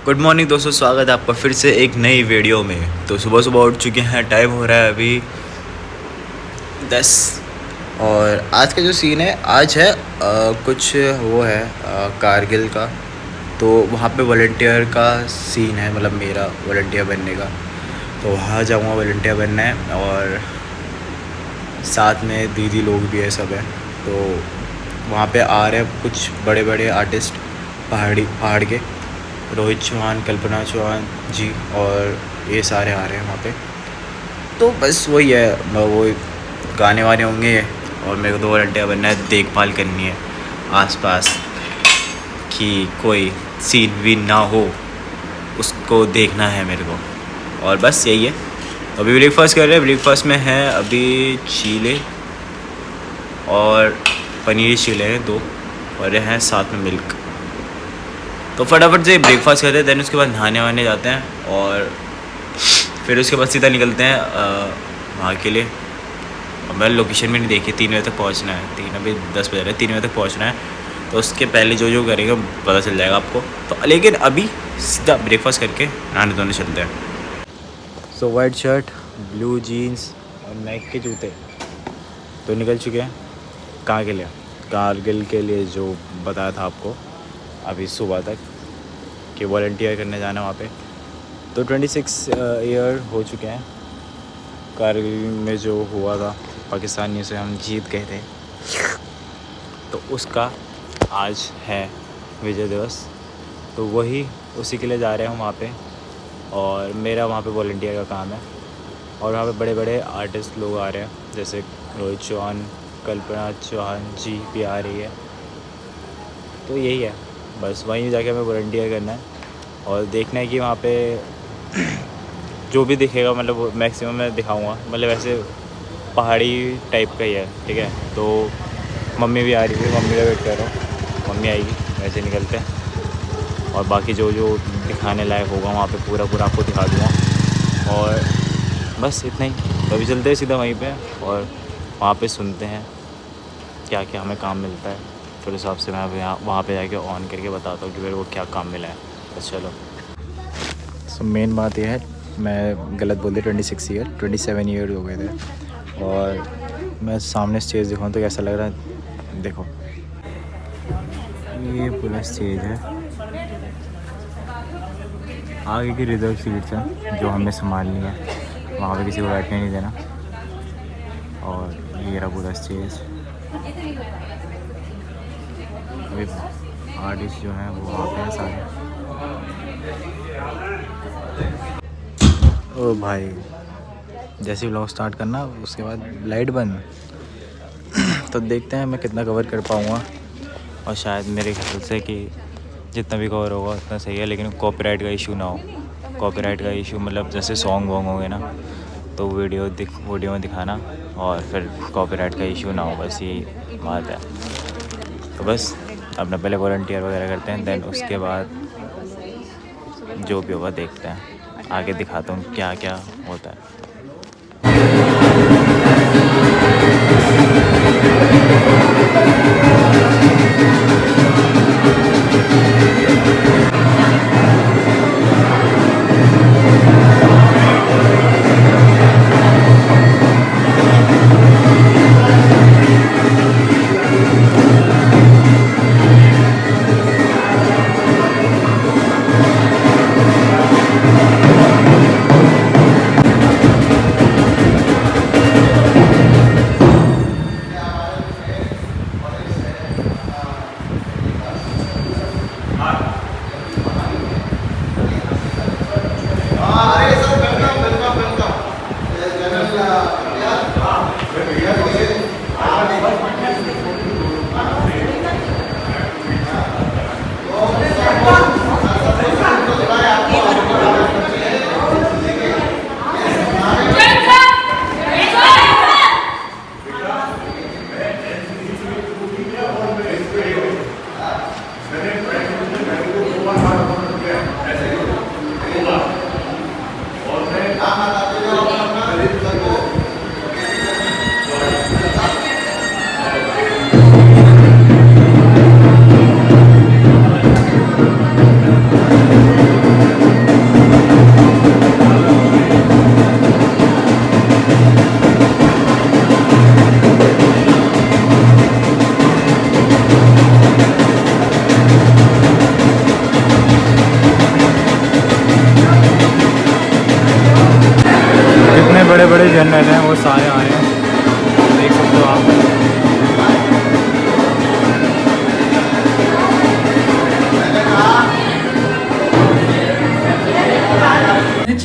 Good morning दोस्तों, स्वागत है आपका फिर से एक नई वीडियो में। तो सुबह सुबह उठ चुके हैं, टाइम हो रहा है अभी 10। और आज का जो सीन है, आज है कुछ वो है कारगिल का। तो वहाँ पे वॉलंटियर का सीन है, मतलब मेरा वॉलंटियर बनने का। तो वहाँ जाऊँगा वॉलंटियर बनना है, और साथ में दीदी लोग भी है, सब है। तो वहाँ पे आ रहे हैं कुछ बड़े बड़े आर्टिस्ट पहाड़ के, रोहित चौहान, कल्पना चौहान जी, और ये सारे आ रहे हैं वहाँ पे। तो बस वही है, वो गाने वाने होंगे, और मेरे को 2 घंटे बनना है, देखभाल करनी है आसपास कि कोई सीन भी ना हो, उसको देखना है मेरे को। और बस यही है। तो अभी ब्रेकफास्ट कर रहे हैं। ब्रेकफास्ट में है अभी चीले और पनीर चीले हैं 2, और हैं साथ में मिल्क। तो फटाफट से ब्रेकफास्ट करते हैं, देन उसके बाद नहाने वाने जाते हैं, और फिर उसके बाद सीधा निकलते हैं वहाँ के लिए। और मैंने लोकेशन भी नहीं देखी, 3 बजे तक पहुँचना है। 3 अभी 10 बज रहे हैं, 3 बजे तक पहुँचना है। तो उसके पहले जो जो करेंगे पता चल जाएगा आपको। तो लेकिन अभी सीधा ब्रेकफास्ट करके नहाने धोने चलते हैं। So white shirt, blue jeans और नाइक के जूते। तो निकल चुके हैं कहाँ के लिए? कारगिल के लिए, जो बताया था आपको अभी सुबह तक कि वॉलंटियर करने जाना वहाँ पे। तो 26 ईयर हो चुके हैं। कारगिल में जो हुआ था, पाकिस्तानियों से हम जीत गए थे, तो उसका आज है विजय दिवस। तो वही उसी के लिए जा रहे हैं हम वहाँ पे। और मेरा वहाँ पे वॉलंटियर का काम है, और वहाँ पे बड़े बड़े आर्टिस्ट लोग आ रहे हैं, जैसे रोहित चौहान, कल्पना चौहान जी भी आ रही है। तो यही है, बस वहीं जाके हमें वॉलंटियर करना है और देखना है कि वहाँ पे जो भी दिखेगा, मतलब वो मैक्सिमम मैं दिखाऊंगा। मतलब ऐसे पहाड़ी टाइप का ही है, ठीक है। तो मम्मी भी आ रही है, मम्मी का वेट कर रहा हूँ, मम्मी आएगी वैसे निकलते हैं। और बाकी जो जो दिखाने लायक होगा वहाँ पे पूरा आपको दिखा दूँगा। और बस इतना ही। तो अभी चलते हैं सीधा वहीं पे, और वहाँ पे सुनते हैं क्या क्या हमें काम मिलता है। फिर उस हिसाब से मैं यहाँ वहाँ पे जाके ऑन करके बताता हूँ कि मेरे को क्या काम मिला है। बस चलो। सो मेन बात यह है, मैं गलत बोल दिया, 26 ईयर, 27 ईयर हो गए थे। और मैं सामने स्टेज दिखाऊँ तो कैसा लग रहा है, देखो। ये पूरा स्टेज है, आगे की रिजर्व सीट्स हैं जो हमें संभालनी है, वहाँ पे किसी को बैठने नहीं देना। और ये रहा पूरा स्टेज। अभी आर्टिस्ट जो हैं वो वहाँ पे हैं सारे। ओ भाई, जैसे व्लॉग स्टार्ट करना उसके बाद लाइट बंद। तो देखते हैं मैं कितना कवर कर पाऊँगा। और शायद मेरे ख्याल से कि जितना भी कवर होगा उतना सही है, लेकिन कॉपीराइट का इशू ना हो। कॉपीराइट का इशू मतलब जैसे सॉन्ग वॉन्ग हो गए ना, तो वीडियो में दिखाना, और फिर कॉपीराइट का इशू ना हो, बस यही बात है। तो बस अपना पहले वॉलंटियर वगैरह करते हैं, देन उसके बाद जो भी होगा देखते हैं, आगे दिखाता हूँ क्या क्या होता है।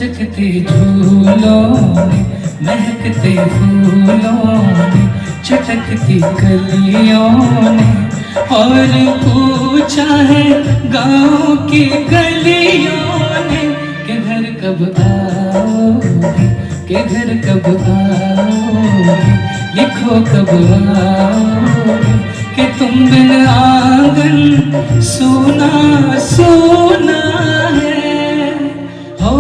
लचकते झूलों ने, महकते फूलों ने, चटकती कलियों ने, और पूछा है गाँव की गलियों ने कि घर कब आओगे, कि घर कब आओगे, लिखो कब आओगे, कि तुम बिन आंगन सूना सूना है। हो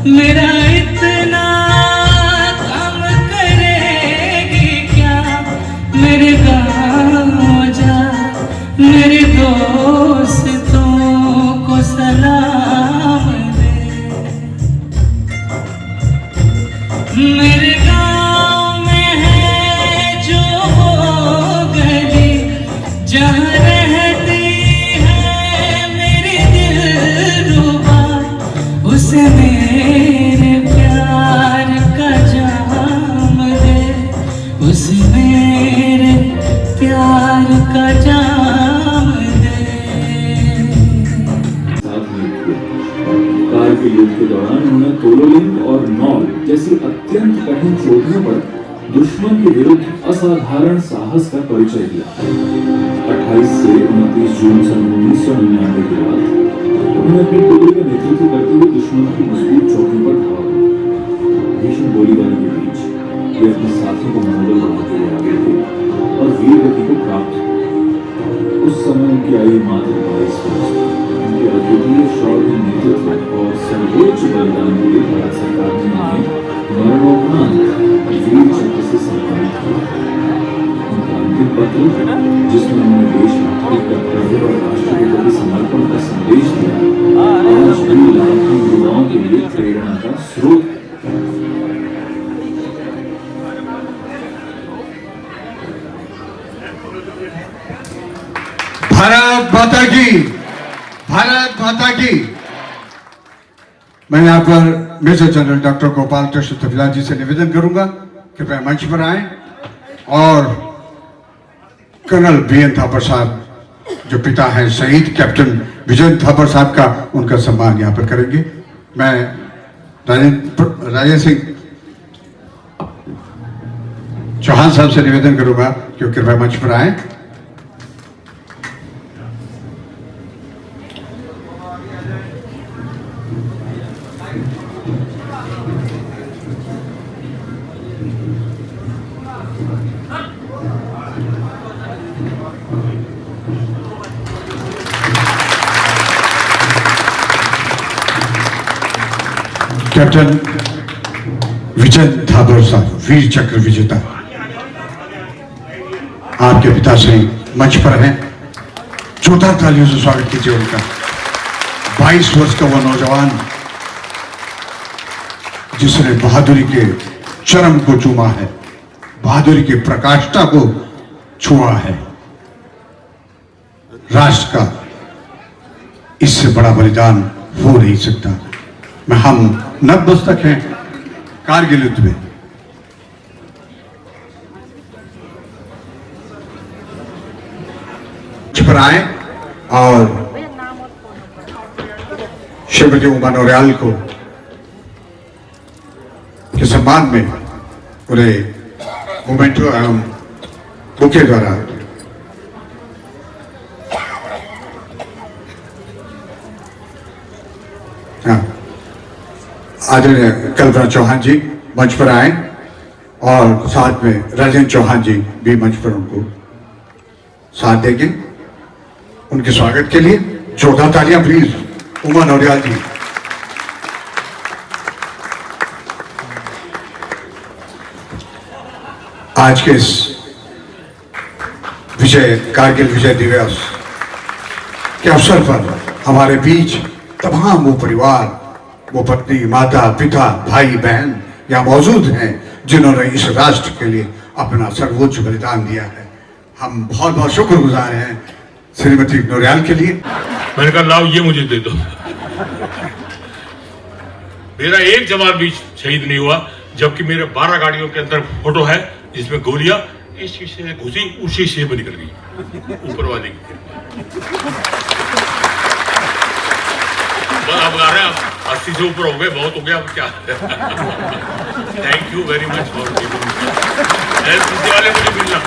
मेरा इतना काम करेगी क्या, मेरे गाँव जा, मेरे दोस्तों को सलाम दे। मेरे गाँव में है जो वो गली जहाँ रहती है मेरी दिलरुबा, उसे मेरे प्यार का जाम दे, उस मेरे प्यार का जाम दे। कारगिल युद्ध के दौरान उन्होंने तोलोलिंग और नौल जैसी अत्यंत कठिन चोटियों पर दुश्मन के विरुद्ध असाधारण साहस का परिचय दिया। 28 से 29 जून सन 1999 के बाद उन्होंने अपनी टुकड़ी का नेतृत्व करते हुए दुश्मन की मजबूत चौकियों पर धावा बोला। भीषण गोलीबारी के बीच वे अपने साथियों को मनोबल बढ़ाते हुए आगे थे और वीर गति को प्राप्त हुए। उस समय उनकी आयु मात्र 22 वर्ष थी। उनके अद्वितीय शौर्य, नेतृत्व और सर्वोच्च बलिदान के लिए भारत सरकार ने उन्हें मरणोपरांत वीर चक्र से सम्मानित किया। उनका अंतिम पत्र, जिसमें उन्होंने देशभक्ति, कर्तव्य और राष्ट्र के प्रति समर्पण का संदेश दिया, आज भी लाखों युवाओं के लिए प्रेरणा का स्रोत है। भारत माता की, भारत माता की। मैं यहाँ पर major general doctor Gopal Krishna Tripathi ji से निवेदन करूंगा कृपया मंच पर आए और कर्नल बीएन थापर साहब जो पिता हैं शहीद कैप्टन विजय थापर साहब का उनका सम्मान यहाँ पर करेंगे। मैं राजेंद्र सिंह चौहान साहब से निवेदन करूंगा कि कृपया मंच पर आए। कैप्टन विजय थापर साहब वीर चक्र विजेता, आपके पिताश्री मंच पर हैं, जोरदार तालियों से स्वागत कीजिए उनका। 22 वर्ष का वह नौजवान जिसने बहादुरी के चरम को चूमा है, बहादुरी की प्रकाष्ठा को छुआ है। राष्ट्र का इससे बड़ा बलिदान हो नहीं सकता। मैं हम नतमस्तक हैं कारगिल युद्ध में। पर आए और श्रीमती उमा नौरियाल को के सम्मान में उन्हें मोमेंटो एवं बुके द्वारा आदरणीय कल्पना चौहान जी मंच पर आए और साथ में राजेंद्र चौहान जी भी मंच पर उनको साथ देंगे। उनके स्वागत के लिए जोरदार तालियां प्लीज उमा नौरियाल जी। आज के इस कारगिल विजय दिवस के अवसर पर हमारे बीच तमाम वो परिवार, वो पत्नी, माता, पिता, भाई, बहन यहाँ मौजूद हैं जिन्होंने इस राष्ट्र के लिए अपना सर्वोच्च बलिदान दिया है। हम बहुत बहुत शुक्रगुजार हैं श्रीमती नौरियाल के लिए। मैंने कहा लाओ ये मुझे दे दो। मेरा एक जवान भी शहीद नहीं हुआ, जबकि मेरे 12 गाड़ियों के अंदर फोटो है जिसमें गोलियां इस शीशे से घुसी, उस शीशे में निकल गई ऊपर वाले की। अब आ रहे हैं 80 से ऊपर हो गए, बहुत हो गया, अब क्या। Thank you very much for giving वाले मुझे मिलना।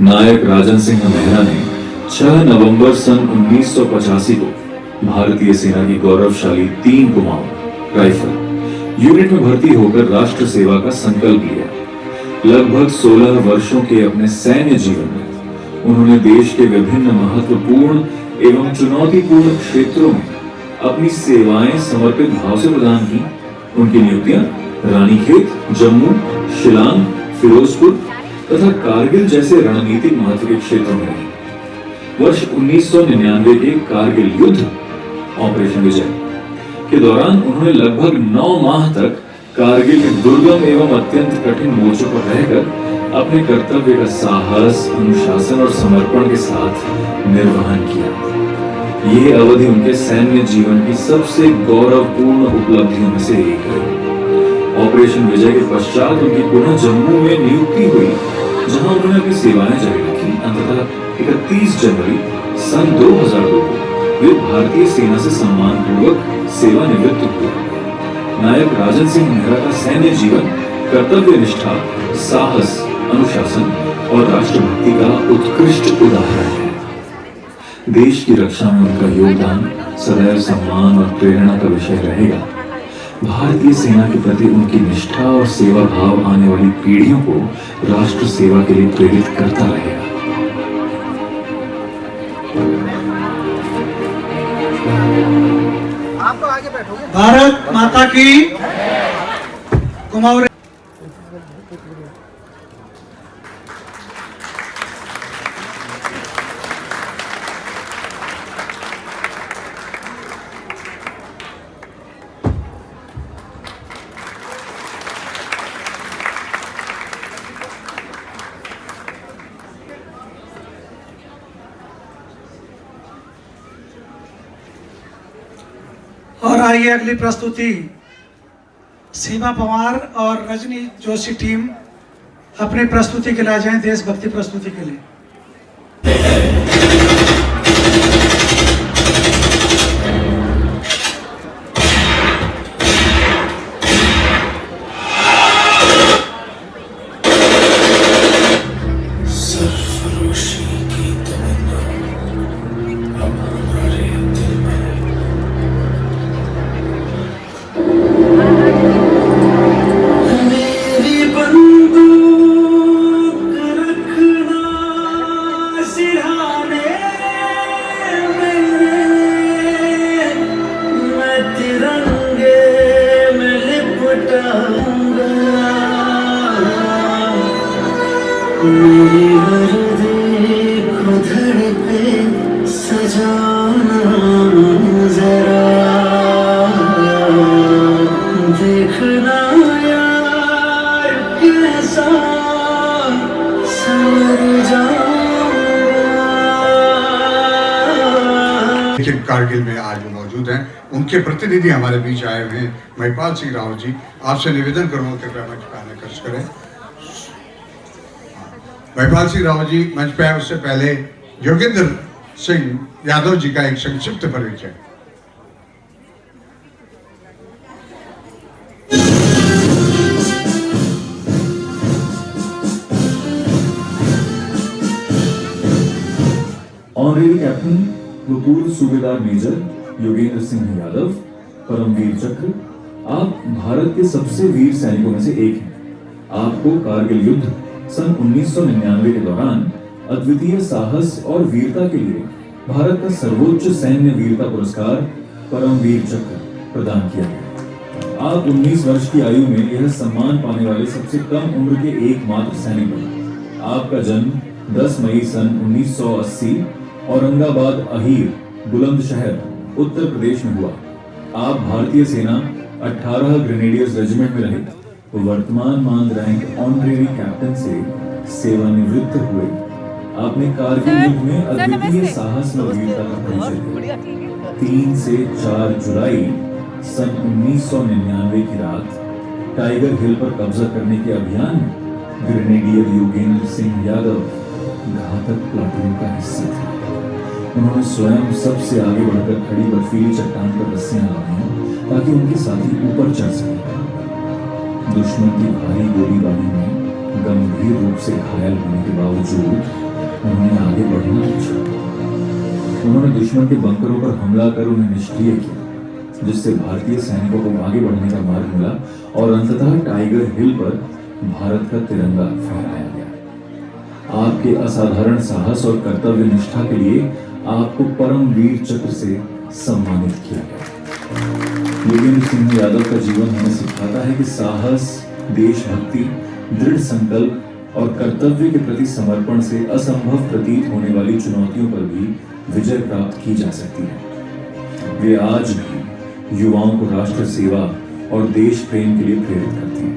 नायक राजन सिंह मेहरा ने 6 नवंबर सन 1985 को भारतीय सेना की गौरवशाली 3 कुमाऊं राइफल यूनिट में भर्ती होकर राष्ट्र सेवा का संकल्प लिया। लगभग 16 वर्षों के अपने सैन्य जीवन में उन्होंने देश के विभिन्न महत्वपूर्ण एवं चुनौतीपूर्ण क्षेत्रों में अपनी सेवाएं समर्पित भाव से प्रदान की। उनकी नियुक्तियां रानीखेत, जम्मू, शिलांग, फिरोजपुर तथा कारगिल जैसे रणनीतिक महत्व के क्षेत्रों में रही। वर्ष 1999 के कारगिल युद्ध ऑपरेशन विजय के दौरान उन्होंने लगभग 9 माह तक कारगिल के दुर्गम एवं अत्यंत कठिन मोर्चों पर रहकर अपने कर्तव्य का साहस, अनुशासन और समर्पण के साथ निर्वहन किया। ये अवधि उनके सैन्य जीवन की सबसे गौरवपूर्ण उपलब्धियों में से एक है। ऑपरेशन विजय के पश्चात उनकी पुनः जम्मू में नियुक्ति हुई, जहां उन्होंने अपनी सेवाएं जारी रखी। अंततः 31 जनवरी सन 2002 को वे भारतीय सेना से सम्मानपूर्वक सेवानिवृत्त हुए। नायक राजन सिंह मेहरा का सैन्य जीवन कर्तव्य निष्ठा, साहस, अनुशासन और राष्ट्रभक्ति का उत्कृष्ट उदाहरण है। देश की रक्षा में उनका योगदान सदैव सम्मान और प्रेरणा का विषय रहेगा। भारतीय सेना के प्रति उनकी निष्ठा और सेवा भाव आने वाली पीढ़ियों को राष्ट्र सेवा के लिए प्रेरित करता रहेगा। भारत माता की कुमाऊं। और आइए अगली प्रस्तुति सीमा पवार और रजनी जोशी टीम अपनी प्रस्तुति के लिए आ जाएं, देशभक्ति प्रस्तुति के लिए। लेकिन कारगिल में आज वो मौजूद हैं, उनके प्रतिनिधि हमारे बीच आए हुए हैं। महिपाल सिंह राव जी, आपसे निवेदन करूंगा कृपया मंच पर आने खर्च करें। महिपाल सिंह राव जी मंच पे आए, उससे पहले योगेंद्र सिंह यादव जी का एक संक्षिप्त परिचय। ऑनरेरी कैप्टन व पूर्व सूबेदार मेजर योगेंद्र सिंह यादव, परमवीर चक्र, आप भारत के सबसे वीर सैनिकों में से एक हैं। आपको कारगिल युद्ध सन 1999 के दौरान अद्वितीय साहस और वीरता के लिए भारत का सर्वोच्च सैन्य वीरता पुरस्कार परमवीर चक्र प्रदान किया गया। आप 19 वर्ष की आयु में यह सम्मान पाने वाले सबसे कम उम्र के एकमात्र सैनिक बने। आपका जन्म 10 मई सन 1980 औरंगाबाद अहीर बुलंदशहर उत्तर प्रदेश में हुआ। आप भारतीय सेना 18 ग्रेनेडियर्स रेजिमेंट में रहे। वर्तमान मानद रैंक ऑनरेरी कैप्टन से सेवानिवृत्त हुए। आपने कारगिल युद्ध में अद्वितीय साहस और वीरता का परिचय दिया। 3 से 4 जुलाई सन 1999 की रात टाइगर हिल पर कब्जा करने के अभियान में ग्रेनेडियर योगेंद्र सिंह यादव घातक प्लाटून का हिस्सा थे। उन्होंने स्वयं सबसे आगे बढ़कर खड़ी बर्फीली चट्टान पर रस्सियां लगाई ताकि उनके साथी ऊपर चढ़ सके। दुश्मन की भारी गोलीबारी में गंभीर रूप से घायल होने के बावजूद उन्होंने आगे बढ़ना नहीं छोड़ा। उन्होंने दुश्मन के बंकरों पर हमला कर उन्हें निष्क्रिय किया, जिससे भारतीय सैनिकों को आगे बढ़ने का मार्ग मिला और अंततः टाइगर हिल पर भारत का तिरंगा फहराया गया। आपके असाधारण साहस और कर्तव्य निष्ठा के लिए आपको परम वीर चक्र से सम्मानित किया गया। योगेंद्र सिंह यादव का जीवन हमें सिखाता है कि साहस, देशभक्ति, दृढ़ संकल्प और कर्तव्य के प्रति समर्पण से असंभव प्रतीत होने वाली चुनौतियों पर भी विजय प्राप्त की जा सकती है। वे आज भी युवाओं को राष्ट्र सेवा और देश प्रेम के लिए प्रेरित करती हैं।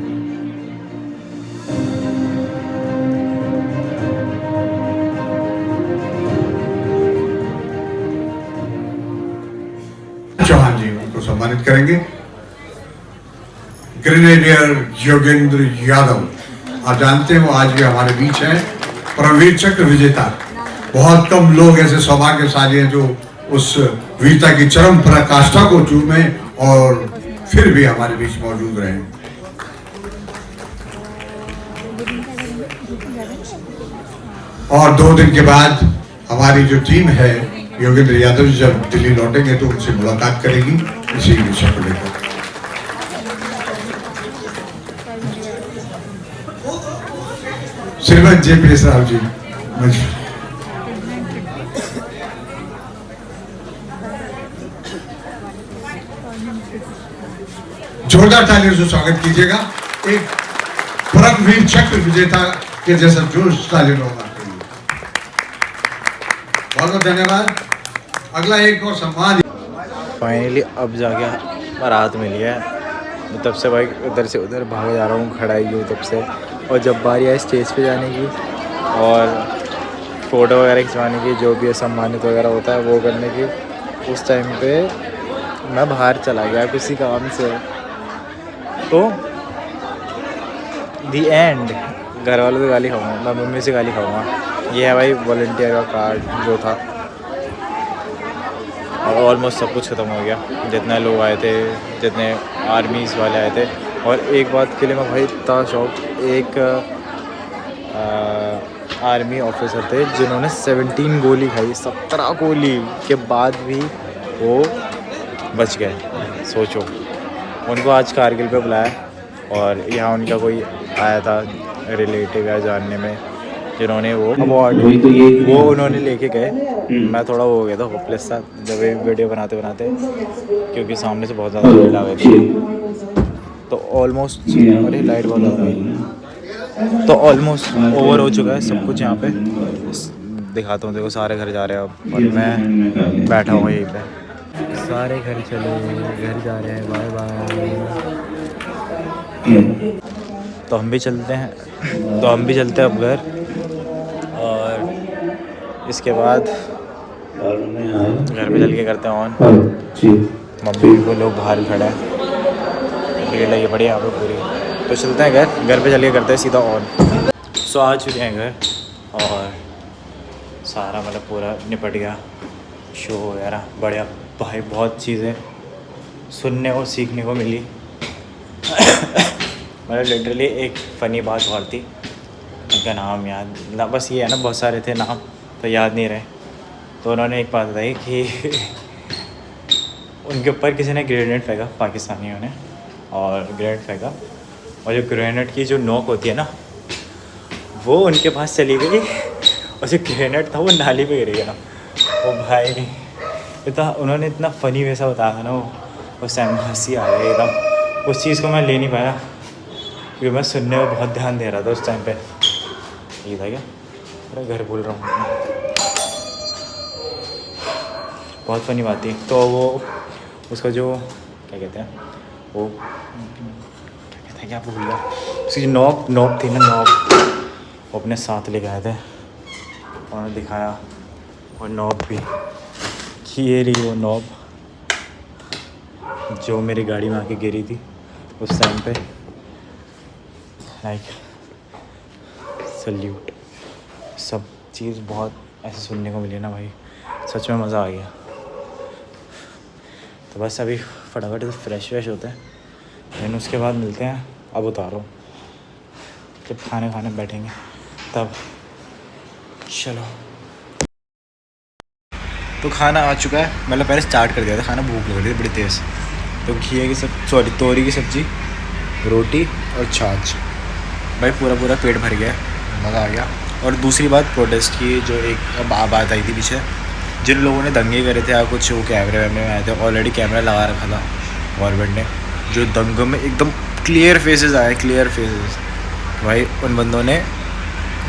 चौहान जी उनको सम्मानित करेंगे। ग्रेनेडियर योगेंद्र यादव, आप जानते हैं वो आज भी हमारे बीच हैं, परमवीर चक्र विजेता। बहुत कम लोग ऐसे सौभाग्यशाली हैं जो उस वीरता की चरम पराकाष्ठा को चूमे और फिर भी हमारे बीच मौजूद रहे। और 2 दिन के बाद हमारी जो टीम है योगेंद्र यादव जी जब दिल्ली लौटेंगे तो उनसे मुलाकात करेगी इसी विषय को लेकर। श्रीमान जे साहब जी, जोरदार तालियों से स्वागत कीजिएगा। एक परमवीर चक्र विजेता के जैसा जोश तालियों होगा। बहुत बहुत धन्यवाद। अगला एक और सम्मान। फाइनली अब जाके बारात मिली है। मैं तब से भाई उधर से उधर भागे जा रहा हूँ, खड़ा ही हूँ तब से। और जब बारी आई स्टेज पे जाने की और फ़ोटो वगैरह खिंचवाने की, जो भी सम्मानित वगैरह होता है वो करने की, उस टाइम पे मैं बाहर चला गया किसी काम से। तो दी एंड घर वालों से गाली खाऊंगा, मैं मम्मी से गाली खाऊंगा। ये है भाई वॉलंटियर का कार्ड जो था, और ऑलमोस्ट सब कुछ ख़त्म हो गया। जितने लोग आए थे, जितने आर्मीज़ वाले आए थे। और एक बात के लिए मैं भाई इतना शौक, एक आर्मी ऑफिसर थे जिन्होंने 17 गोली खाई, 17 गोली के बाद भी वो बच गए। सोचो, उनको आज कारगिल पे बुलाया और यहाँ उनका कोई आया था रिलेटिव या जानने में, जिन्होंने वो अवार्ड वो उन्होंने लेके गए। मैं थोड़ा वो हो गया था, होपलेस था जब ये वीडियो बनाते बनाते, क्योंकि सामने से बहुत ज़्यादा भीड़ आ गई थी। तो ऑलमोस्ट अरे लाइट बहुत ज़्यादा गई, तो ऑलमोस्ट ओवर हो चुका है सब कुछ। यहाँ पे दिखाता हूँ, देखो सारे घर जा रहे हैं अब और मैं बैठा हूँ यहीं पे। सारे घर चले, घर जा रहे हैं, बाय बाय। तो हम भी चलते हैं, अब घर। और इसके बाद घर पे चल के करते हैं ऑन। मम्मी को लोग बाहर खड़े हैं, भीड़ लगी पड़ी यहाँ पे पूरी। तो चलते हैं घर पे चल के करते हैं सीधा ऑन। सो आ चुके हैं घर और सारा मतलब पूरा निपट गया, शो वगैरह बढ़िया। भाई बहुत चीज़ें सुनने और सीखने को मिली। मतलब लिटरली एक फ़नी बात और थी, उनका नाम याद ना, बस ये है ना, बहुत सारे थे नाम तो याद नहीं रहे। तो उन्होंने एक बात बताई कि उनके ऊपर किसी ने ग्रेनेड फेंका, पाकिस्तानियों ने, और ग्रेनेड फेंका, और जो ग्रेनेड की जो नोक होती है ना, वो उनके पास चली गई और जो ग्रेनेड था वो नाली पे गिर गया। वो भाई इतना उन्होंने इतना फ़नी वैसा बताया ना, वो टाइम हंसी आ गई एकदम। उस चीज़ को मैं ले नहीं पाया क्योंकि मैं सुनने में बहुत ध्यान दे रहा था उस टाइम पे। ये था क्या? अरे घर भूल रहा हूँ। बहुत फनी बात थी। तो वो उसका जो क्या कहते हैं वो क्या कहते हैं, क्या भूल गया, उसकी जो नॉब थी ना, नॉब वो अपने साथ लेके आए थे और दिखाया। और नॉब भी कि ये रही वो नॉब जो मेरी गाड़ी में आके गिरी थी उस टाइम पे। Like salute. सब चीज़ बहुत ऐसे सुनने को मिली ना भाई, सच में मज़ा आ गया। तो बस अभी फटाफट से फ्रेश होते हैं, देन उसके बाद मिलते हैं। अब उतारो जब खाने बैठेंगे तब। चलो तो खाना आ चुका है, मतलब पहले स्टार्ट कर दिया था खाना, भूख लग रही थी बड़ी तेज़। तो घिया की तोरी की सब्ज़ी, रोटी और छाछ। भाई पूरा पेट भर गया, मज़ा आ गया। और दूसरी बात प्रोटेस्ट की जो एक बात आई थी पीछे, जिन लोगों ने दंगे करे थे या कुछ वो कैमरे वैमरे में आए थे, ऑलरेडी कैमरा लगा रखा था गवर्नमेंट ने, जो दंगों में एकदम क्लियर फेसेस आए, क्लियर फेसेस। भाई उन बंदों ने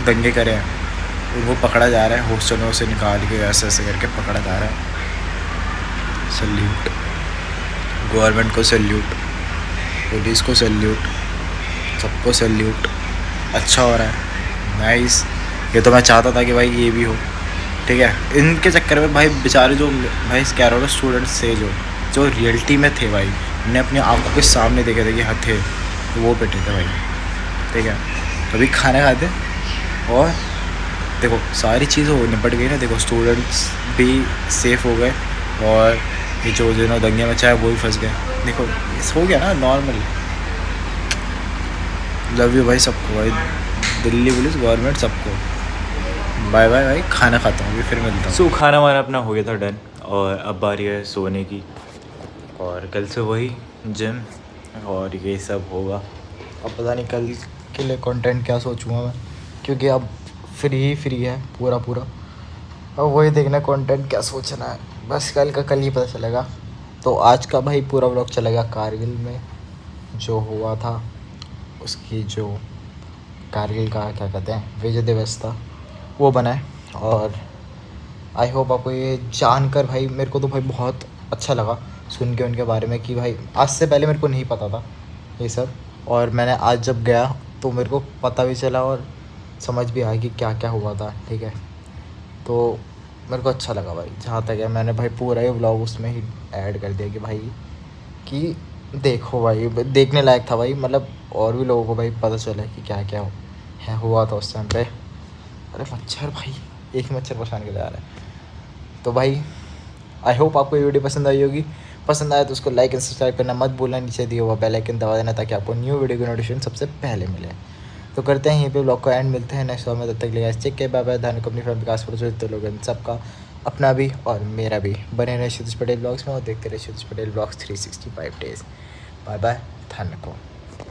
दंगे करे हैं, उनको पकड़ा जा रहा है, हॉस्टलों से निकाल के ऐसे करके पकड़ा जा रहा है। सल्यूट गवर्नमेंट को, सल्यूट पुलिस को, सल्यूट सबको, सल्यूट। अच्छा हो रहा है, नाइस। ये तो मैं चाहता था कि भाई ये भी हो, ठीक है। इनके चक्कर में भाई बेचारे जो भाई कह रहा हूँ स्टूडेंट्स थे जो रियलिटी में थे भाई, उन्हें अपनी आंखों के सामने देखे थे कि हाँ थे, तो वो बैठे थे भाई, ठीक है। अभी खाना खाते और देखो सारी चीज़ें हो निपट गई ना। देखो स्टूडेंट्स भी सेफ़ हो गए और ये जो जिन्होंने दंगे मचाए वो भी फंस गए। देखो हो गया ना नॉर्मल। लव यू भाई सबको, भाई दिल्ली पुलिस, गवर्नमेंट, सबको। बाय बाय भाई, खाना खाता हूँ अभी, फिर मिलता हूँ। खाना हमारा अपना हो गया था डन, और अब बारी है सोने की। और कल से वही जिम और ये सब होगा। अब पता नहीं कल के लिए कंटेंट क्या सोचूंगा मैं, क्योंकि अब फ्री है पूरा। अब वही देखना कंटेंट क्या सोचना है, बस कल का कल ही पता चलेगा। तो आज का भाई पूरा व्लॉग चलेगा कारगिल में जो हुआ था, उसकी जो कारगिल का क्या कहते हैं विजय दिवस था वो बनाए। और आई होप आपको ये जानकर भाई, मेरे को तो भाई बहुत अच्छा लगा सुन के उनके बारे में कि भाई आज से पहले मेरे को नहीं पता था ये सब, और मैंने आज जब गया तो मेरे को पता भी चला और समझ भी आया कि क्या क्या हुआ था, ठीक है। तो मेरे को अच्छा लगा भाई। जहाँ तक है मैंने भाई पूरा ही व्लॉग उसमें ही ऐड कर दिया कि भाई कि देखो भाई, देखने लायक था भाई, मतलब और भी लोगों को भाई पता चला कि क्या क्या हुआ था उस टाइम पे। अरे मच्छर भाई, एक मच्छर परेशान के लिए आ रहा है। तो भाई आई होप आपको ये वीडियो पसंद आई होगी। पसंद आया तो उसको लाइक एंड सब्सक्राइब करना मत भूलना, नीचे दिया हुआ बेल आइकन दबा देना ताकि आपको न्यू वीडियो की नोटिफिकेशन सबसे पहले मिले। तो करते हैं यहीं पे ब्लॉग को एंड, मिलते हैं नेक्स्ट व्लॉग में। तब तक ले चेक के बाय बाय। ध्यान अपनी फैमिली विकास पर लोग सबका, अपना भी और मेरा भी। बने रहे क्षितिज पटेल ब्लॉग्स में और देखते रहे Kshitij Patel blogs 365 days. Bye bye, ध्यान रखो।